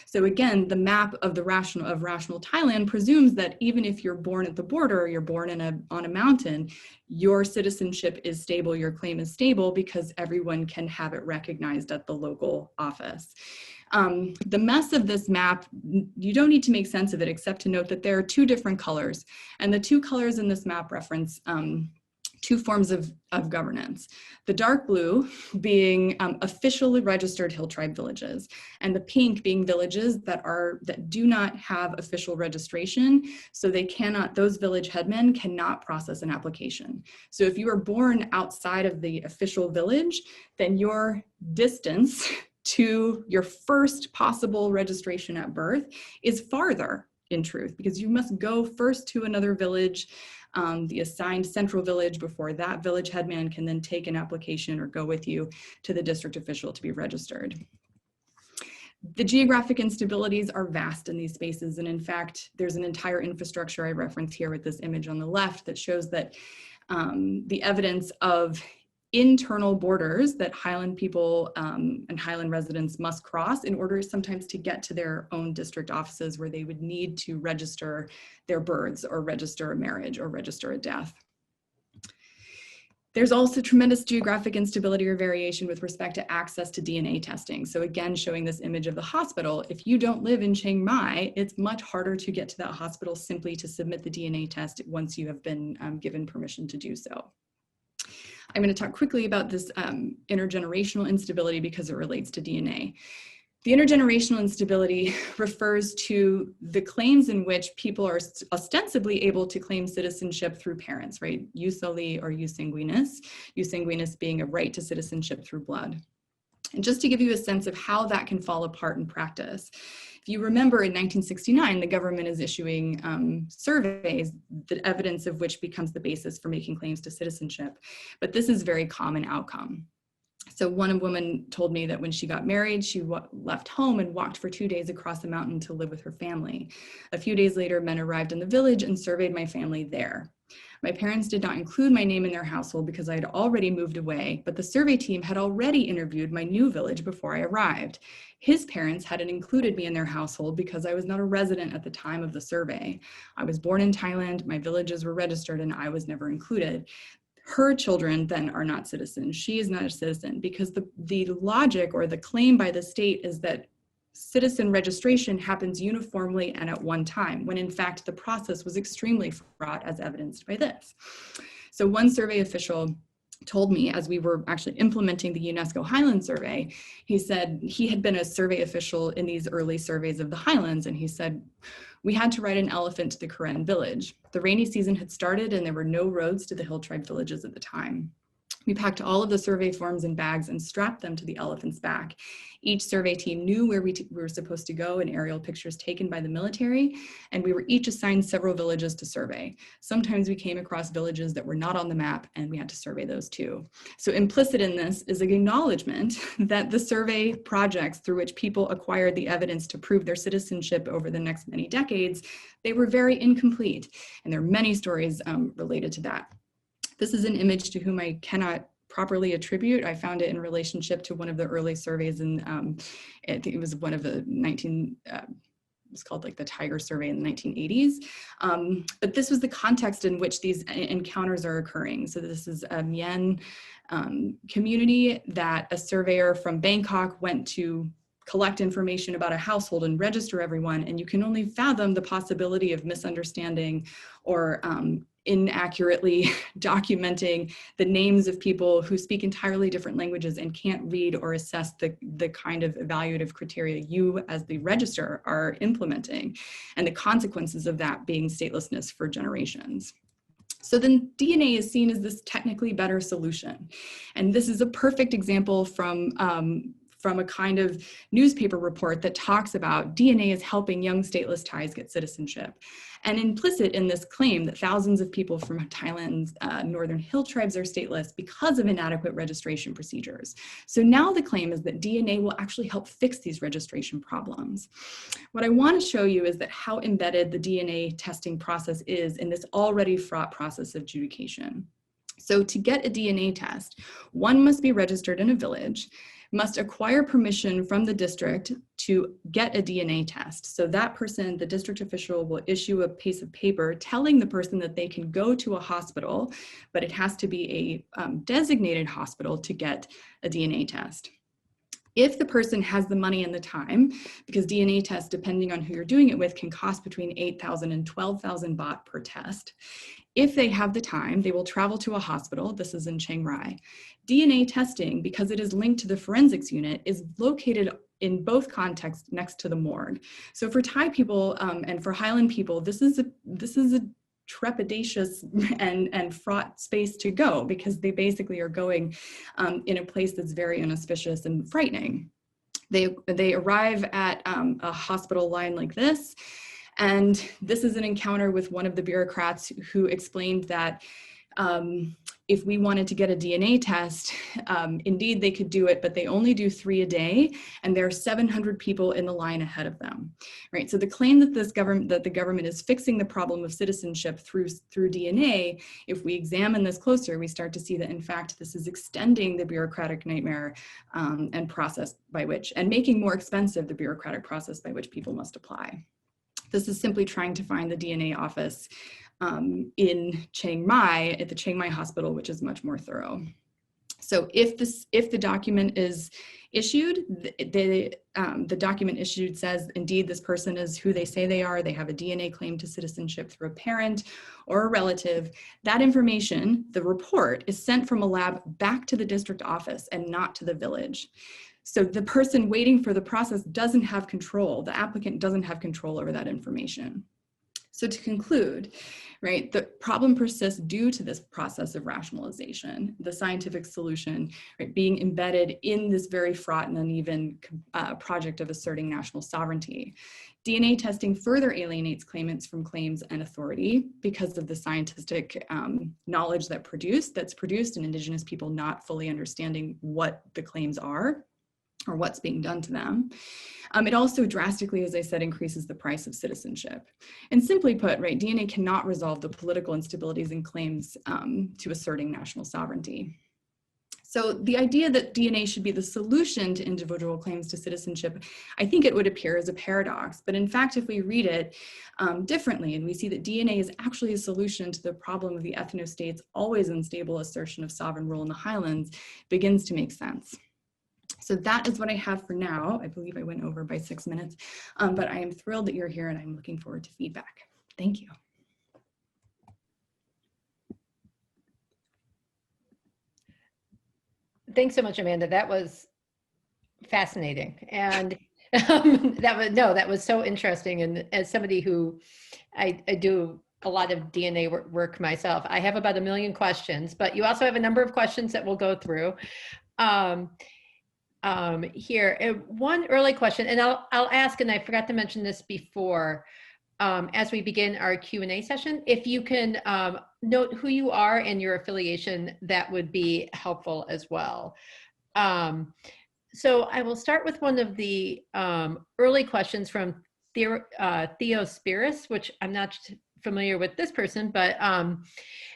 So again, the map of rational Thailand presumes that even if you're born at the border, or you're born on a mountain, your citizenship is stable, your claim is stable, because everyone can have it recognized at the local office. The mess of this map, you don't need to make sense of it except to note that there are two different colors, and the two colors in this map reference two forms of governance. The dark blue being officially registered Hill Tribe villages, and the pink being villages that do not have official registration, so those village headmen cannot process an application. So if you are born outside of the official village, then your distance to your first possible registration at birth is farther, in truth, because you must go first to another village, the assigned central village, before that village headman can then take an application or go with you to the district official to be registered. The geographic instabilities are vast in these spaces, and in fact, there's an entire infrastructure I reference here with this image on the left that shows that the evidence of internal borders that Highland people and Highland residents must cross in order sometimes to get to their own district offices, where they would need to register their births or register a marriage or register a death. There's also tremendous geographic instability or variation with respect to access to DNA testing. So again, showing this image of the hospital, if you don't live in Chiang Mai, it's much harder to get to that hospital simply to submit the DNA test once you have been given permission to do so. I'm going to talk quickly about this intergenerational instability because it relates to DNA. The intergenerational instability refers to the claims in which people are ostensibly able to claim citizenship through parents, right? Jus soli or jus sanguinis being a right to citizenship through blood. And just to give you a sense of how that can fall apart in practice, if you remember in 1969, the government is issuing surveys, the evidence of which becomes the basis for making claims to citizenship. But this is a very common outcome. So one woman told me that when she got married, she left home and walked for 2 days across the mountain to live with her family. A few days later, men arrived in the village and surveyed my family there. My parents did not include my name in their household because I had already moved away, but the survey team had already interviewed my new village before I arrived. His parents hadn't included me in their household because I was not a resident at the time of the survey. I was born in Thailand, my villages were registered, and I was never included. Her children then are not citizens. She is not a citizen because the logic or the claim by the state is that citizen registration happens uniformly and at one time, when in fact the process was extremely fraught, as evidenced by this. So one survey official told me, as we were actually implementing the UNESCO Highlands Survey, he said he had been a survey official in these early surveys of the Highlands, and he said, we had to ride an elephant to the Karen village. The rainy season had started and there were no roads to the Hill Tribe villages at the time. We packed all of the survey forms in bags and strapped them to the elephant's back. Each survey team knew where we were supposed to go in aerial pictures taken by the military, and we were each assigned several villages to survey. Sometimes we came across villages that were not on the map, and we had to survey those too. So implicit in this is an acknowledgement that the survey projects through which people acquired the evidence to prove their citizenship over the next many decades, they were very incomplete, and there are many stories related to that. This is an image to whom I cannot properly attribute. I found it in relationship to one of the early surveys, and I think it was one of the it was called like the Tiger Survey in the 1980s. But this was the context in which these encounters are occurring. So this is a Mien community that a surveyor from Bangkok went to collect information about a household and register everyone, and you can only fathom the possibility of misunderstanding or inaccurately documenting the names of people who speak entirely different languages and can't read or assess the kind of evaluative criteria you as the register are implementing, and the consequences of that being statelessness for generations. So then DNA is seen as this technically better solution. And this is a perfect example from a kind of newspaper report that talks about DNA is helping young stateless Thais get citizenship. And implicit in this claim that thousands of people from Thailand's northern hill tribes are stateless because of inadequate registration procedures. So now the claim is that DNA will actually help fix these registration problems. What I want to show you is that how embedded the DNA testing process is in this already fraught process of adjudication. So to get a DNA test, one must be registered in a village, must acquire permission from the district to get a DNA test. So that person, the district official, will issue a piece of paper telling the person that they can go to a hospital, but it has to be a designated hospital to get a DNA test. If the person has the money and the time, because DNA tests, depending on who you're doing it with, can cost between 8,000 and 12,000 baht per test. If they have the time, they will travel to a hospital. This is in Chiang Rai. DNA testing, because it is linked to the forensics unit, is located in both contexts next to the morgue. So for Thai people and for Highland people, this is a trepidatious and fraught space to go, because they basically are going in a place that's very inauspicious and frightening. They arrive at a hospital line like this. And this is an encounter with one of the bureaucrats who explained that if we wanted to get a DNA test, indeed they could do it, but they only do 3 a day, and there are 700 people in the line ahead of them, right? So the claim that the government is fixing the problem of citizenship through DNA, if we examine this closer, we start to see that in fact this is extending the bureaucratic nightmare and process by which, and making more expensive the bureaucratic process by which people must apply. This is simply trying to find the DNA office in Chiang Mai at the Chiang Mai Hospital, which is much more thorough. So if the document is issued, the document issued says, indeed, this person is who they say they are. They have a DNA claim to citizenship through a parent or a relative. That information, the report, is sent from a lab back to the district office and not to the village. So the person waiting for the process doesn't have control. The applicant doesn't have control over that information. So to conclude, right, the problem persists due to this process of rationalization, the scientific solution, right, being embedded in this very fraught and uneven project of asserting national sovereignty. DNA testing further alienates claimants from claims and authority because of the scientific knowledge that's produced and Indigenous people not fully understanding what the claims are or what's being done to them. It also drastically, as I said, increases the price of citizenship. And simply put, right, DNA cannot resolve the political instabilities and claims to asserting national sovereignty. So the idea that DNA should be the solution to individual claims to citizenship, I think it would appear as a paradox. But in fact, if we read it differently and we see that DNA is actually a solution to the problem of the ethno-state's always unstable assertion of sovereign rule in the Highlands, it begins to make sense. So that is what I have for now. I believe I went over by 6 minutes, but I am thrilled that you're here and I'm looking forward to feedback. Thank you. Thanks so much, Amanda. That was fascinating. And that was so interesting. And as somebody who I do a lot of DNA work myself. I have about 1 million questions, but you also have a number of questions that we'll go through. Here, one early question, and I'll ask, and I forgot to mention this before, as we begin our Q&A session, if you can note who you are and your affiliation, that would be helpful as well. So I will start with one of the early questions from Theo Spiris, which I'm not familiar with this person, but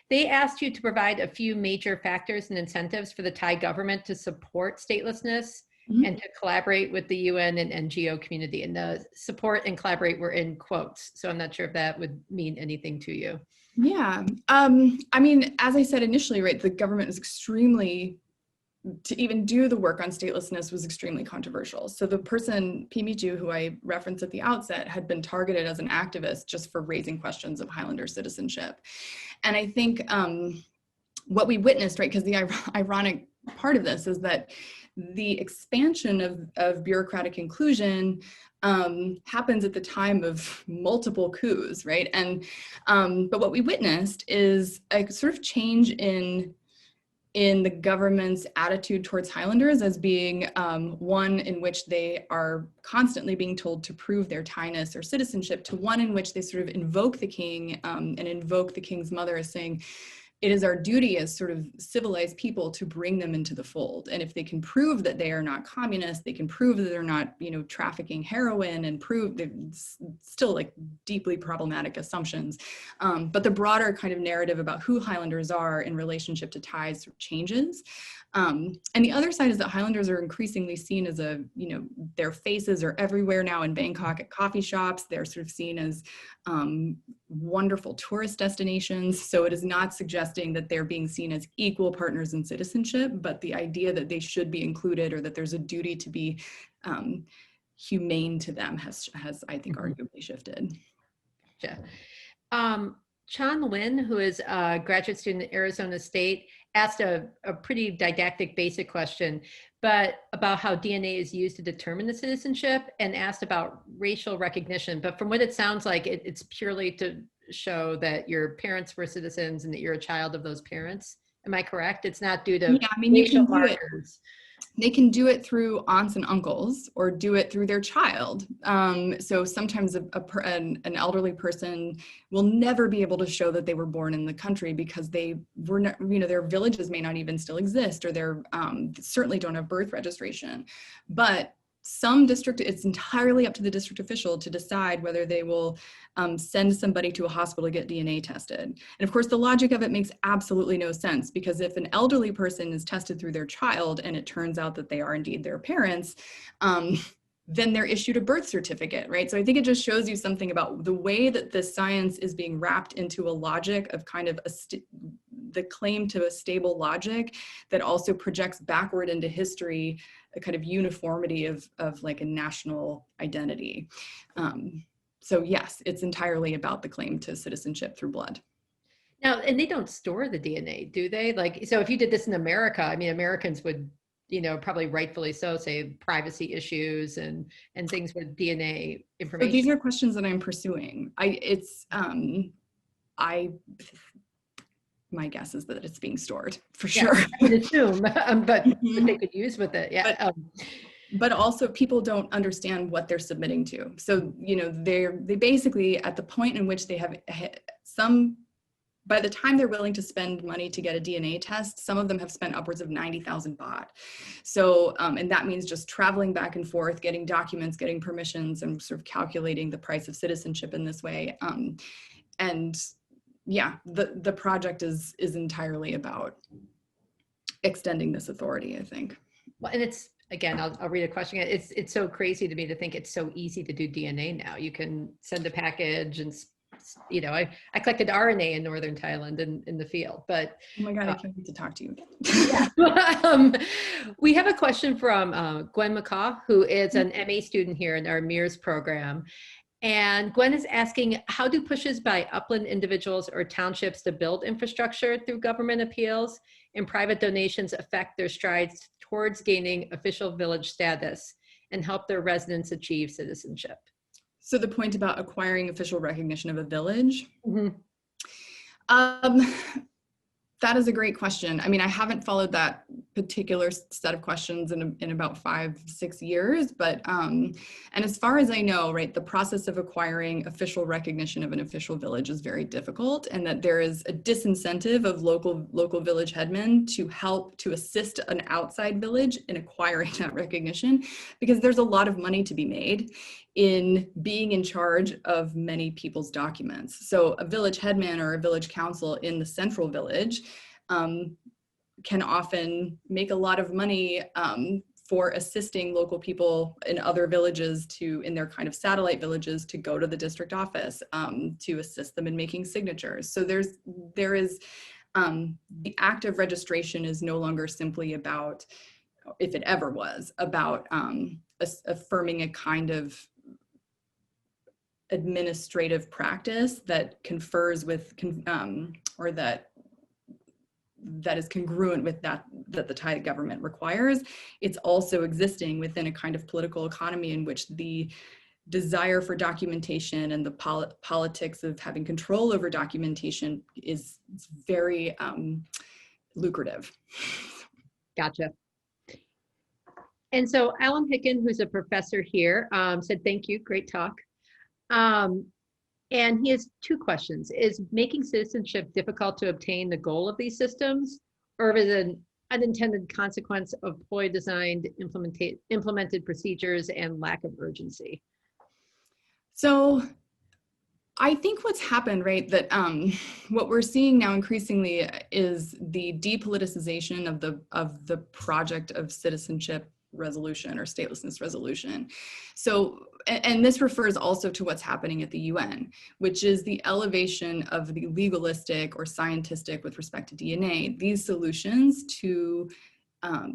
they asked you to provide a few major factors and incentives for the Thai government to support statelessness and to collaborate with the UN and NGO community. And the support and collaborate were in quotes, so I'm not sure if that would mean anything to you. Yeah, I mean, as I said initially, right, the government is extremely, to even do the work on statelessness was extremely controversial. So the person, Pimiju, who I referenced at the outset, had been targeted as an activist just for raising questions of Highlander citizenship. And I think what we witnessed, right, because the ironic part of this is that the expansion of bureaucratic inclusion happens at the time of multiple coups, right? And but what we witnessed is a sort of change in the government's attitude towards Highlanders as being one in which they are constantly being told to prove their Thainess or citizenship, to one in which they sort of invoke the king and invoke the king's mother as saying, it is our duty as sort of civilized people to bring them into the fold. And if they can prove that they are not communist, they can prove that they're not, you know, trafficking heroin, and prove they're still like deeply problematic assumptions. But the broader kind of narrative about who Highlanders are in relationship to Thais changes. And the other side is that Highlanders are increasingly seen as a, you know, their faces are everywhere now in Bangkok at coffee shops. They're sort of seen as wonderful tourist destinations. So it is not suggesting that they're being seen as equal partners in citizenship, but the idea that they should be included or that there's a duty to be humane to them has I think, arguably shifted. Yeah. Chan Lin, who is a graduate student at Arizona State, asked a pretty didactic, basic question, but about how DNA is used to determine the citizenship, and asked about racial recognition. But from what it sounds like, it's purely to show that your parents were citizens and that you're a child of those parents. Am I correct? It's not due to racial markers. They can do it through aunts and uncles, or do it through their child. So sometimes an elderly person will never be able to show that they were born in the country because they were not, you know, their villages may not even still exist, or they're certainly don't have birth registration. But some district, it's entirely up to the district official to decide whether they will send somebody to a hospital to get DNA tested. And of course, the logic of it makes absolutely no sense, because if an elderly person is tested through their child and it turns out that they are indeed their parents, then they're issued a birth certificate, right? So I think it just shows you something about the way that this science is being wrapped into a logic of kind of the claim to a stable logic that also projects backward into history, a kind of uniformity of like a national identity. So yes, it's entirely about the claim to citizenship through blood. Now, and they don't store the DNA, do they? Like, so if you did this in America, I mean, Americans would, you know, probably rightfully so, say privacy issues and things with DNA information. So these are questions that I'm pursuing. My guess is that it's being stored for sure. I would assume, but what they could use with it, yeah. But also people don't understand what they're submitting to. So, you know, they basically, at the point in which they have by the time they're willing to spend money to get a DNA test, some of them have spent upwards of 90,000 baht. So, and that means just traveling back and forth, getting documents, getting permissions, and sort of calculating the price of citizenship in this way. And yeah, the project is entirely about extending this authority, I think. Well, and it's, again, I'll read a question. It's so crazy to me to think it's so easy to do DNA now. You can send a package and, you know, I collected RNA in northern Thailand in the field, but. Oh my God, I can't wait to talk to you again. Yeah. We have a question from Gwen McCaw, who is an MA student here in our MERS program. And Gwen is asking, how do pushes by upland individuals or townships to build infrastructure through government appeals and private donations affect their strides towards gaining official village status and help their residents achieve citizenship? So the point about acquiring official recognition of a village? Mm-hmm. That is a great question. I mean, I haven't followed that particular set of questions in about 5-6 years, but, and as far as I know, right, the process of acquiring official recognition of an official village is very difficult, and that there is a disincentive of local village headmen to assist an outside village in acquiring that recognition, because there's a lot of money to be made in being in charge of many people's documents. So a village headman or a village council in the central village can often make a lot of money for assisting local people in other villages in their kind of satellite villages to go to the district office to assist them in making signatures. So there is the act of registration is no longer simply about, if it ever was, about affirming a kind of administrative practice that confers with, or that is congruent with that the Thai government requires. It's also existing within a kind of political economy in which the desire for documentation and the politics of having control over documentation is very lucrative. Gotcha. And so Alan Hicken, who's a professor here, said, thank you, great talk. And he has 2 questions. Is making citizenship difficult to obtain the goal of these systems, or is it an unintended consequence of poorly designed implemented procedures and lack of urgency? So I think what's happened, right, that what we're seeing now increasingly is the depoliticization of the project of citizenship resolution or statelessness resolution. So, and this refers also to what's happening at the UN, which is the elevation of the legalistic or scientistic with respect to DNA, these solutions to a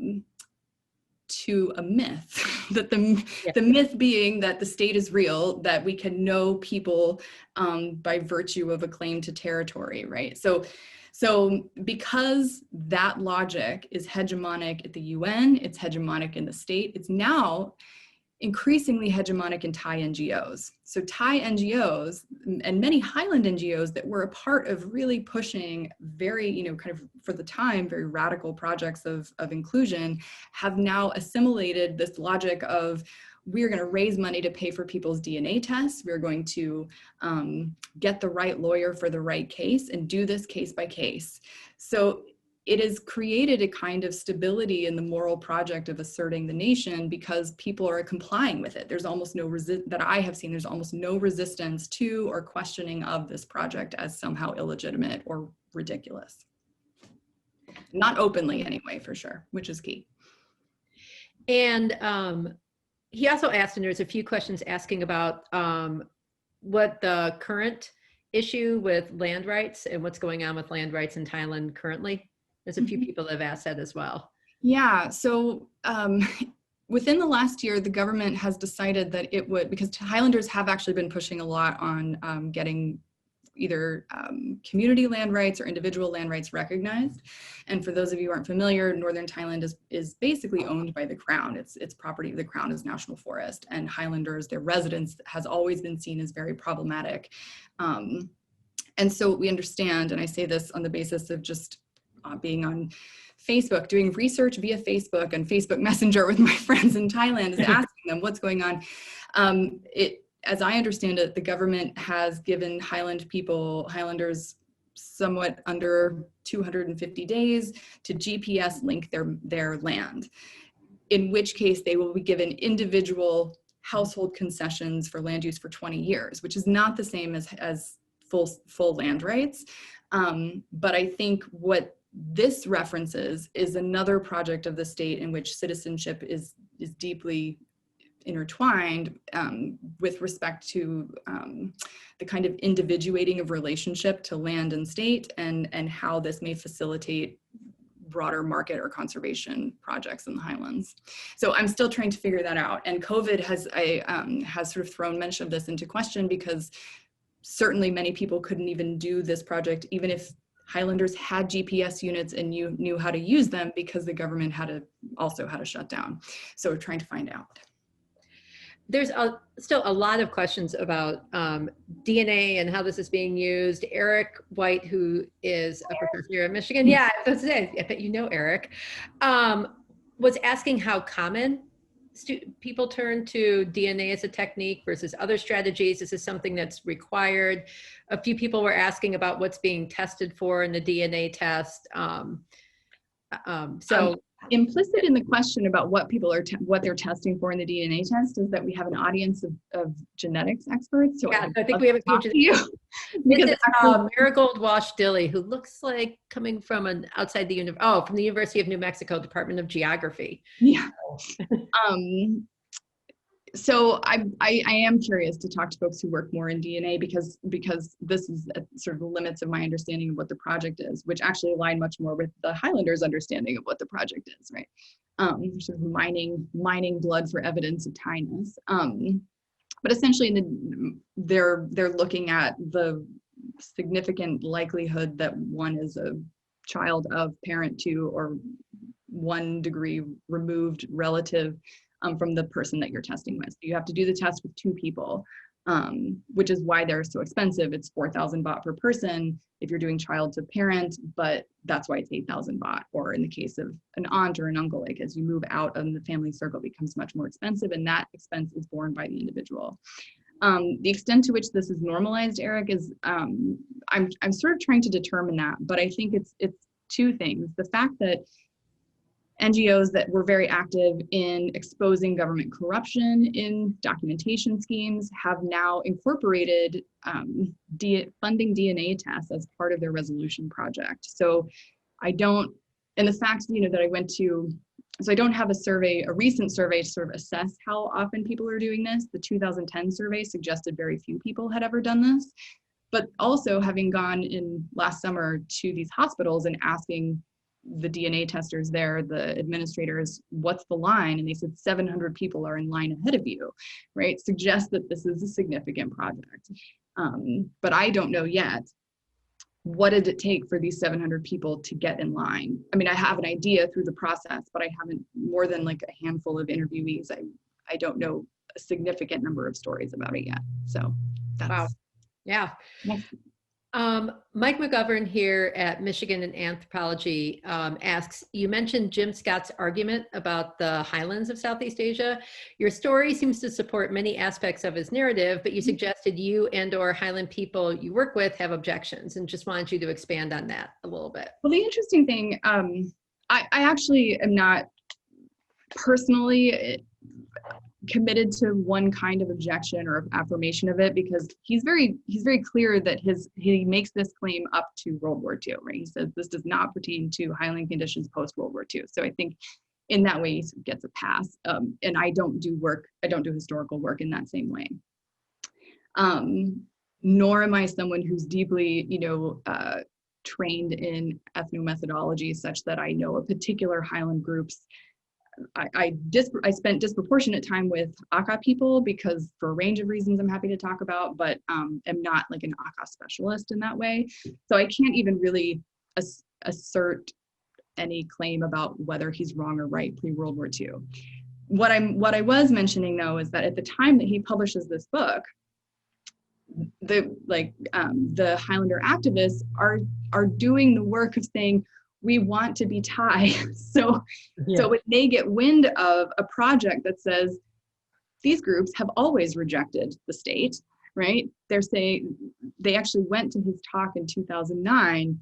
myth, that the myth being that the state is real, that we can know people by virtue of a claim to territory, right? So because that logic is hegemonic at the UN, it's hegemonic in the state, it's now increasingly hegemonic in Thai NGOs. So Thai NGOs and many Highland NGOs that were a part of really pushing very, kind of for the time, very radical projects of inclusion have now assimilated this logic of, we're going to raise money to pay for people's DNA tests. We're going to get the right lawyer for the right case and do this case by case. So it has created a kind of stability in the moral project of asserting the nation because people are complying with it. There's almost no that I have seen, there's almost no resistance to or questioning of this project as somehow illegitimate or ridiculous. Not openly anyway, for sure, which is key. And he also asked, and there's a few questions asking about what the current issue with land rights and what's going on with land rights in Thailand currently. There's a few people that have asked that as well. Yeah, so within the last year, the government has decided that it would, because Highlanders have actually been pushing a lot on getting either community land rights or individual land rights recognized. And for those of you who aren't familiar, Northern Thailand is basically owned by the Crown. It's property of the Crown is national forest, and Highlanders, their residence has always been seen as very problematic. And so we understand, and I say this on the basis of just being on Facebook, doing research via Facebook and Facebook Messenger with my friends in Thailand, is asking them what's going on. As I understand it, the government has given Highlanders somewhat under 250 days to GPS link their land, in which case they will be given individual household concessions for land use for 20 years, which is not the same as full land rights. But I think what this references is another project of the state in which citizenship is deeply intertwined with respect to the kind of individuating of relationship to land and state, and how this may facilitate broader market or conservation projects in the Highlands. So I'm still trying to figure that out. And COVID has sort of thrown much of this into question, because certainly many people couldn't even do this project even if Highlanders had GPS units and knew how to use them, because the government also had to shut down. So we're trying to find out. there's still a lot of questions about DNA and how this is being used. Eric White, who is a professor here at Michigan, yeah, I was gonna say, I bet you know Eric, was asking how common people turn to DNA as a technique versus other strategies. This is something that's required. A few people were asking about what's being tested for in the DNA test. Implicit in the question about what people are what they're testing for in the DNA test is that we have an audience of genetics experts. So yeah, I think we have a few. You because this is Marigold Wash Dilley, who looks like coming from outside the from the University of New Mexico Department of Geography. Yeah. So I am curious to talk to folks who work more in DNA because this is sort of the limits of my understanding of what the project is, which actually align much more with the Highlanders' understanding of what the project is, right? Sort of mining blood for evidence of Thainess. But essentially, they're looking at the significant likelihood that one is a child of parent to or 1 degree removed relative from the person that you're testing with. So you have to do the test with 2 people, which is why they're so expensive. It's 4,000 baht per person if you're doing child to parent, but that's why it's 8,000 baht. Or in the case of an aunt or an uncle, like as you move out of the family circle, it becomes much more expensive, and that expense is borne by the individual. The extent to which this is normalized, Eric, is I'm sort of trying to determine that, but I think it's 2 things. The fact that NGOs that were very active in exposing government corruption in documentation schemes have now incorporated funding DNA tests as part of their resolution project. So and the fact, that I went to, so I don't have a recent survey to sort of assess how often people are doing this. The 2010 survey suggested very few people had ever done this, but also having gone in last summer to these hospitals and asking the DNA testers there, the administrators, what's the line? And they said 700 people are in line ahead of you, right? Suggests that this is a significant project. But I don't know yet, what did it take for these 700 people to get in line? I mean, I have an idea through the process, but I haven't more than like a handful of interviewees. I don't know a significant number of stories about it yet. So that's, wow. Yeah. Next. Mike McGovern here at Michigan in Anthropology asks, you mentioned Jim Scott's argument about the highlands of Southeast Asia. Your story seems to support many aspects of his narrative, but you suggested you and/or Highland people you work with have objections, and just wanted you to expand on that a little bit. Well, the interesting thing, I actually am not personally committed to one kind of objection or affirmation of it, because he's very clear that he makes this claim up to World War II, right? He says this does not pertain to Highland conditions post World War II. So I think in that way he gets a pass. And I don't do historical work in that same way. Nor am I someone who's deeply, trained in ethnomethodology such that I know a particular Highland groups. I spent disproportionate time with Aka people because for a range of reasons I'm happy to talk about, but am not like an Aka specialist in that way. So I can't even really assert any claim about whether he's wrong or right pre-World War II. What I was mentioning though is that at the time that he publishes this book, the Highlander activists are doing the work of saying, we want to be Thai. So when they get wind of a project that says these groups have always rejected the state, right? They're saying, they actually went to his talk in 2009,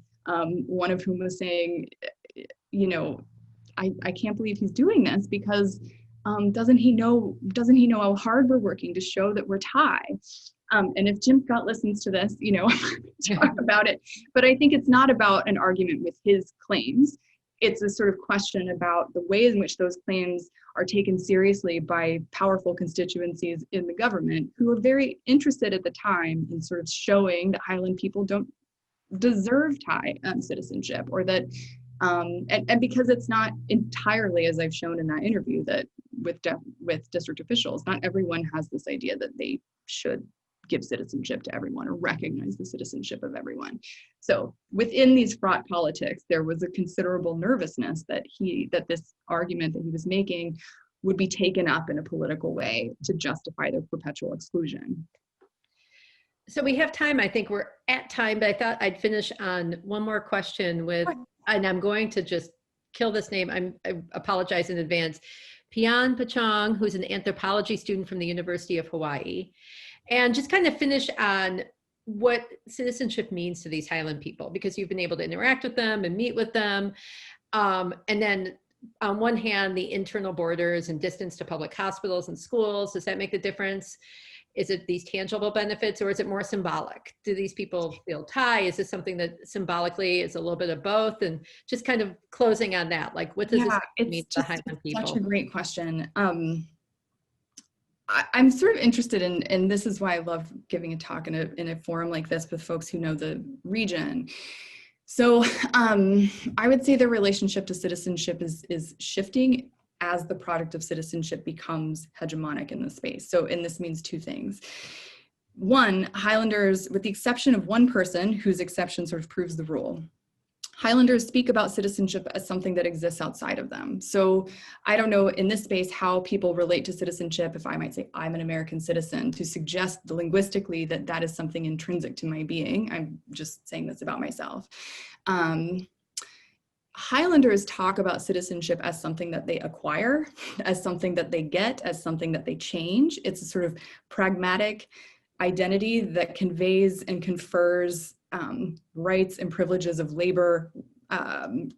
one of whom was saying, I can't believe he's doing this because doesn't he know how hard we're working to show that we're Thai? And if Jim Scott listens to this, talk about it. But I think it's not about an argument with his claims. It's a sort of question about the ways in which those claims are taken seriously by powerful constituencies in the government who are very interested at the time in sort of showing that Highland people don't deserve Thai citizenship, or that, and because it's not entirely, as I've shown in that interview, that with district officials, not everyone has this idea that they should give citizenship to everyone or recognize the citizenship of everyone. So within these fraught politics, there was a considerable nervousness that this argument that he was making would be taken up in a political way to justify their perpetual exclusion. So we have time. I think we're at time, but I thought I'd finish on one more question with, and I'm going to just kill this name. I apologize in advance. Pian Pachong, who's an anthropology student from the University of Hawaii, and just kind of finish on what citizenship means to these Highland people, because you've been able to interact with them and meet with them. And then on one hand, the internal borders and distance to public hospitals and schools, does that make the difference? Is it these tangible benefits, or is it more symbolic? Do these people feel Thai? Is this something that symbolically is a little bit of both? And just kind of closing on that, like what does this mean to the Highland people? Such a great question. I'm sort of interested in, and this is why I love giving a talk in a forum like this with folks who know the region. So I would say the relationship to citizenship is shifting as the product of citizenship becomes hegemonic in the space. And this means two things. One, Highlanders, with the exception of one person whose exception sort of proves the rule, Highlanders speak about citizenship as something that exists outside of them. So I don't know in this space how people relate to citizenship, if I might say I'm an American citizen, to suggest linguistically that that is something intrinsic to my being. I'm just saying this about myself. Highlanders talk about citizenship as something that they acquire, as something that they get, as something that they change. It's a sort of pragmatic identity that conveys and confers rights and privileges of labor,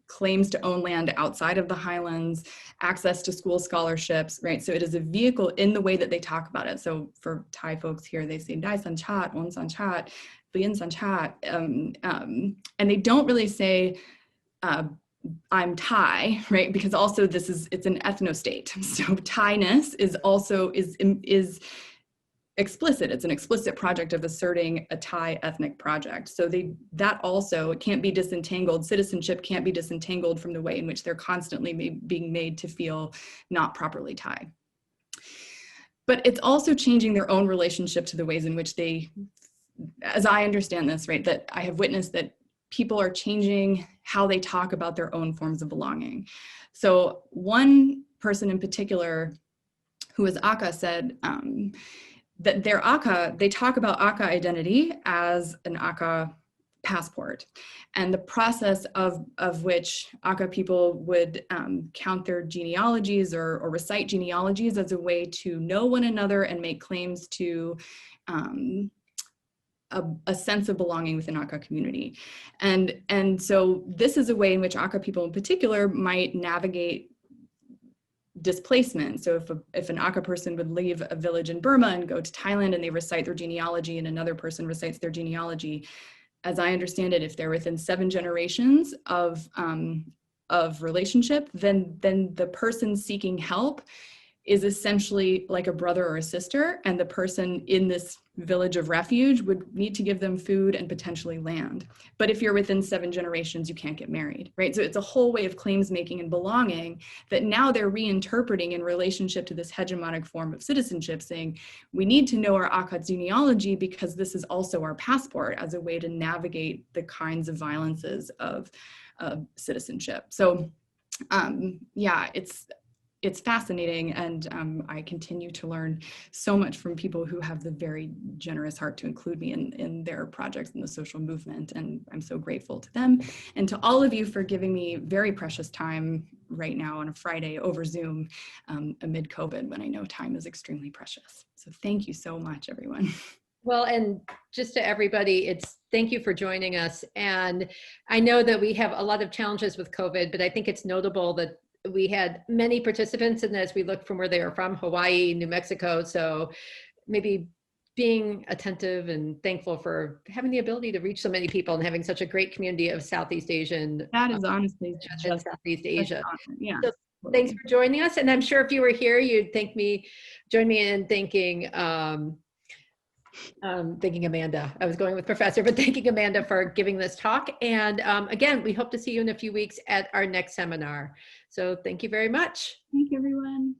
claims to own land outside of the Highlands, access to school scholarships, right? So it is a vehicle in the way that they talk about it. So for Thai folks here, they say Dai San Chat, On San Chat, Bien San Chat, and they don't really say, I'm Thai, right? Because also it's an ethno-state. So Thai-ness is also, is explicit. It's an explicit project of asserting a Thai ethnic project. So that also, it can't be disentangled. Citizenship can't be disentangled from the way in which they're constantly being made to feel not properly Thai. But it's also changing their own relationship to the ways in which they, as I understand this, right, that I have witnessed that people are changing how they talk about their own forms of belonging. So one person in particular, who is Aka, said that their Aka, they talk about Aka identity as an Aka passport. And the process of which Aka people would count their genealogies or recite genealogies as a way to know one another and make claims to a sense of belonging within Aka community. And so this is a way in which Aka people in particular might navigate displacement. So if an Aka person would leave a village in Burma and go to Thailand and they recite their genealogy and another person recites their genealogy, as I understand it, if they're within 7 generations of relationship, then the person seeking help is essentially like a brother or a sister, and the person in this village of refuge would need to give them food and potentially land. But if you're within 7 generations, you can't get married, right? So it's a whole way of claims making and belonging that now they're reinterpreting in relationship to this hegemonic form of citizenship, saying we need to know our Aka genealogy because this is also our passport as a way to navigate the kinds of violences of citizenship. So yeah, it's fascinating, and I continue to learn so much from people who have the very generous heart to include me in their projects in the social movement, and I'm so grateful to them and to all of you for giving me very precious time right now on a Friday over Zoom amid COVID, when I know time is extremely precious. So thank you so much, everyone. Well, and just to everybody, thank you for joining us. And I know that we have a lot of challenges with COVID, but I think it's notable that we had many participants, and as we look from where they are from, Hawaii, New Mexico, so maybe being attentive and thankful for having the ability to reach so many people and having such a great community of Southeast Asian. That is honestly just Southeast Asia. Yeah. So thanks for joining us, and I'm sure if you were here, you'd join me in thanking Amanda. I was going with Professor, but thanking Amanda for giving this talk. And again, we hope to see you in a few weeks at our next seminar. So thank you very much. Thank you, everyone.